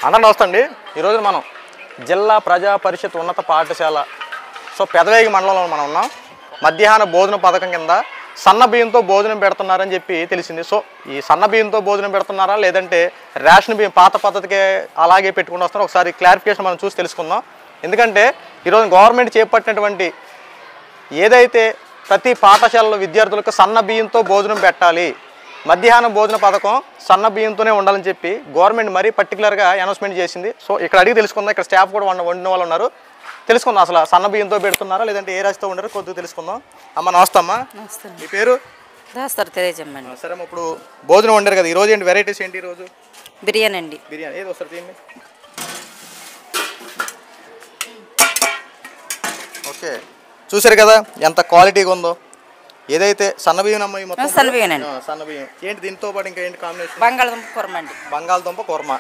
అందరూ నమస్తే. ఈరోజు మనం జిల్లా ప్రజా పరిషత్ ఉన్నత పాఠశాల పెదవేగి మండలంలో మనం ఉన్నాం. మధ్యాహ్న భోజన పథకం కింద సన్న బియ్యంతో భోజనం పెడుతున్నారని చెప్పి తెలిసింది. ఈ సన్న బియ్యంతో భోజనం పెడుతున్నారా లేదంటే రేషన్ బియ్యం పాత పద్ధతికే అలాగే పెట్టుకుంటూ వస్తున్నారా ఒకసారి క్లారిఫికేషన్ మనం చూసి తెలుసుకుందాం. ఎందుకంటే ఈరోజు గవర్నమెంట్ చేపట్టినటువంటి ఏదైతే ప్రతి పాఠశాలలో విద్యార్థులకు సన్న బియ్యంతో భోజనం పెట్టాలి, మధ్యాహ్న భోజన పథకం సన్న బియ్యంతోనే ఉండాలని చెప్పి గవర్నమెంట్ మరీ పర్టికులర్గా అనౌన్స్మెంట్ చేసింది. ఇక్కడ అడిగి తెలుసుకుందాం. ఇక్కడ స్టాఫ్ కూడా వండిన వాళ్ళు ఉన్నారు. తెలుసుకుందాం అసలు సన్న బియ్యంతో పెడుతున్నారా లేదంటే ఏ రాశితో ఉండరు కొద్దిగా తెలుసుకుందాం. అమ్మ నమస్తే. అమ్మ మీ పేరు? తెలియజేయమండి. సరే అమ్మ, ఇప్పుడు భోజనం వండారు కదా, ఈరోజు ఏంటి వెరైటీస్ ఏంటి? ఈరోజు బిర్యానీ అండి. బిర్యానీ ఏది వస్తారు తీయండి. ఓకే, చూసారు కదా ఎంత క్వాలిటీగా ఉందో. ఏదైతే సన్న బియ్యం అమ్మ, మొత్తం సన్న బియ్యం అండి. సన్న బియ్యం ఏంటి దీంతో పాటు ఇంకా ఏంటి కాంబినేషన్? బంగాళదుంప కూరమ అండి. బంగాళదుంప కూరమ.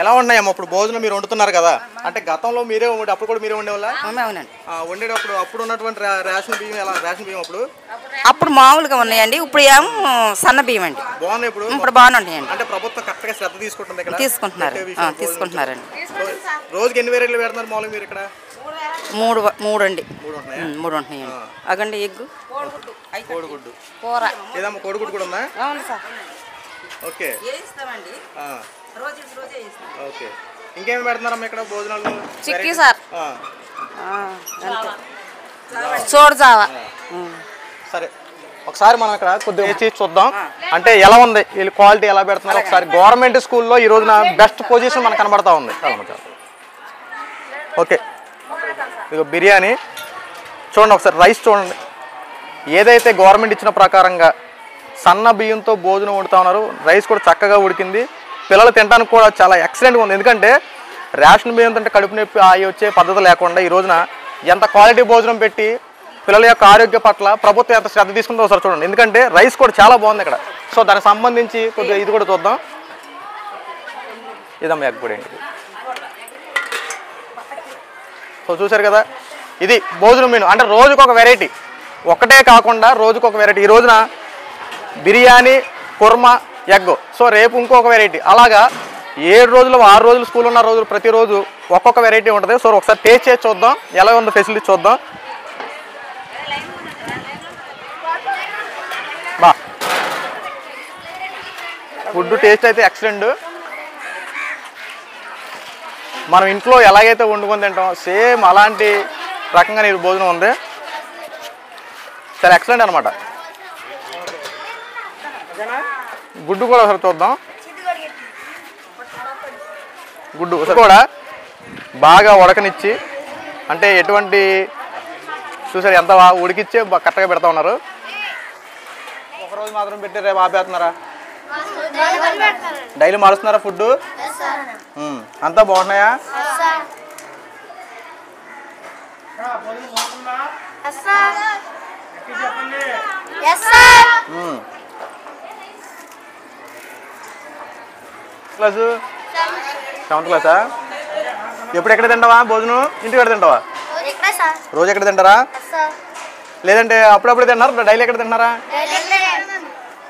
ఎలా ఉన్నాయమ్మా ఇప్పుడు భోజనం మీరు వండుతున్నారు కదా, అంటే గతంలో మీరే అప్పుడు కూడా మీరే వండేవాళ్ళ? అవునండి. వండేటప్పుడు అప్పుడు ఉన్నటువంటి రేషన్ బియ్యం ఎలా? రేషన్ బియ్యం అప్పుడు మామూలుగా ఉన్నాయండి, ఇప్పుడు ఏమో సన్న బియ్యం అండి. బాగున్నాయి ఇప్పుడు బాగున్నాయండి. అంటే ప్రభుత్వం కరెక్ట్గా శ్రద్ధ తీసుకుంటుంది ఇక్కడ? తీసుకుంటున్నారండి. రోజుకి ఎన్ని వెరైటీలు పెడుతున్నారు మామూలుగా మీరు ఇక్కడ? మూడు అండి. మూడు ఉంటున్నాయండి. అగండి ఎగ్గు, కోడిగుడ్డు కూర. ఏదమ్మా కోడిగుడ్డు కూడా ఉందా? అవును సార్. Okay okay. ఇంకేమి పెడుతున్నారమ్మా ఇక్కడ భోజనాలు? చిక్కీ సార్, చోడు జావా. సరే ఒకసారి మనం ఇక్కడ కొద్దిగా వేసి చూద్దాం, అంటే ఎలా ఉంది వీళ్ళు క్వాలిటీ ఎలా పెడుతున్నారు ఒకసారి. గవర్నమెంట్ స్కూల్లో ఈ రోజున బెస్ట్ పొజిషన్ మనకు కనబడతా ఉంది. ఓకే, ఇక బిర్యానీ చూడండి ఒకసారి. రైస్ చూడండి, ఏదైతే గవర్నమెంట్ ఇచ్చిన ప్రకారంగా సన్న బియ్యంతో భోజనం వండుతా ఉన్నారు. రైస్ కూడా చక్కగా ఉడికింది. పిల్లలు తినడానికి కూడా చాలా ఎక్సలెంట్గా ఉంది. ఎందుకంటే రేషన్ బియ్యం తింటే కడుపు నొప్పి అవి వచ్చే పద్ధతి లేకుండా ఈ రోజున ఎంత క్వాలిటీ భోజనం పెట్టి పిల్లల యొక్క ఆరోగ్య పట్ల ప్రభుత్వం ఎంత శ్రద్ధ తీసుకుందో ఒకసారి చూడండి. ఎందుకంటే రైస్ కూడా చాలా బాగుంది ఇక్కడ. దానికి సంబంధించి కొద్దిగా ఇది కూడా చూద్దాం. ఇదమ్మా ఎగ్ కూడా ఏంటి. చూసారు కదా, ఇది భోజనం మెనూ. అంటే రోజుకొక వెరైటీ, ఒకటే కాకుండా రోజుకొక వెరైటీ. ఈ రోజున బిర్యానీ, కుర్మా, ఎగ్. రేపు ఇంకొక వెరైటీ. అలాగా 7 రోజులు 6 రోజులు స్కూల్ ఉన్న రోజులు ప్రతిరోజు ఒక్కొక్క వెరైటీ ఉంటుంది. ఒకసారి టేస్ట్ చేసి చూద్దాం ఎలా ఉందో, ఫెసిలిటీ చూద్దాం. ఫుడ్ టేస్ట్ అయితే ఎక్సలెంట్. మనం ఇంట్లో ఎలాగైతే వండుకొని తింటాం సేమ్ అలాంటి రకంగా నీరు భోజనం ఉంది. చాలా ఎక్సలెంట్ అనమాట. గుడ్డు కూడా ఒకసారి చూద్దాం. గుడ్డు కూడా బాగా ఉడకనిచ్చి, అంటే ఎటువంటి చూసారు ఎంత ఉడికిచ్చే కరెక్ట్గా పెడతా ఉన్నారు. ఒకరోజు మాత్రం పెట్టి రేపు ఆపేస్తున్నారా? Daily మారుస్తున్నారా food? అంతా బాగున్నాయా? క్లాసు 7th క్లాసా? ఎప్పుడు ఎక్కడ తింటావా భోజనం? ఇంటికి ఎక్కడ తింటావా? రోజు ఎక్కడ తింటారా లేదంటే అప్పుడప్పుడు తింటారా? డైలీ ఎక్కడ తింటున్నారా?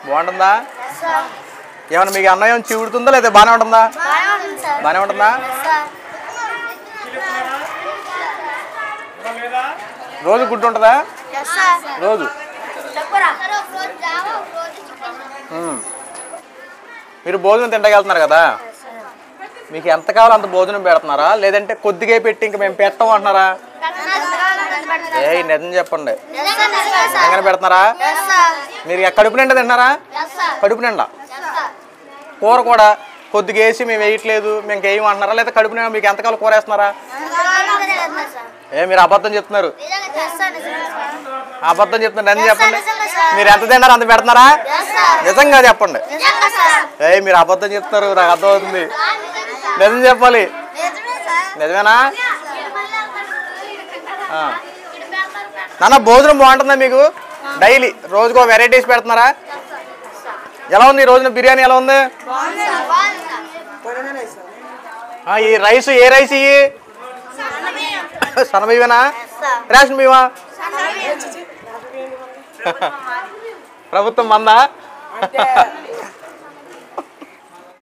బాగుంటుందా? ఏమన్నా మీకు అన్నం ఏమైనా చివుడుతుందా లేదా బాగానే ఉంటుందా? బాగానే ఉంటుందా? రోజు గుడ్డు ఉంటుందా? రోజు మీరు భోజనం తింటగలుగుతున్నారు కదా, మీకు ఎంత కావాలో అంత భోజనం పెడుతున్నారా లేదంటే కొద్దిగా పెట్టి ఇంక మేము పెట్టం అంటున్నారా? నిజం చెప్పండి, నిజంగానే పెడుతున్నారా? మీరు కడుపు నిండా తింటున్నారా? కడుపు నిండా. కూర కూడా కొద్దిగా వేసి మేము వేయట్లేదు మేము వేయం అంటున్నారా లేదా కడుపు నిండా మీకు ఎంతకాలం కూర వేస్తున్నారా? మీరు అబద్ధం చెప్తున్నారు. అబద్ధం చెప్తున్నారు. నిజం చెప్పండి, మీరు ఎంత తిన్నారో అంత పెడుతున్నారా? నిజంగా చెప్పండి. మీరు అబద్ధం చెప్తున్నారు, నాకు అర్థమవుతుంది. నిజం చెప్పాలి. నిజమేనా? నాన్న భోజనం బాగుంటుందా మీకు? డైలీ రోజుకో వెరైటీస్ పెడుతున్నారా? ఎలా ఉంది ఈ రోజున బిర్యానీ? ఎలా ఉంది ఈ రైస్? ఏ రైస్? ఇవి సన్న బియ్యమేనా? రేషన్ బియ్యమా? ప్రభుత్వం మందా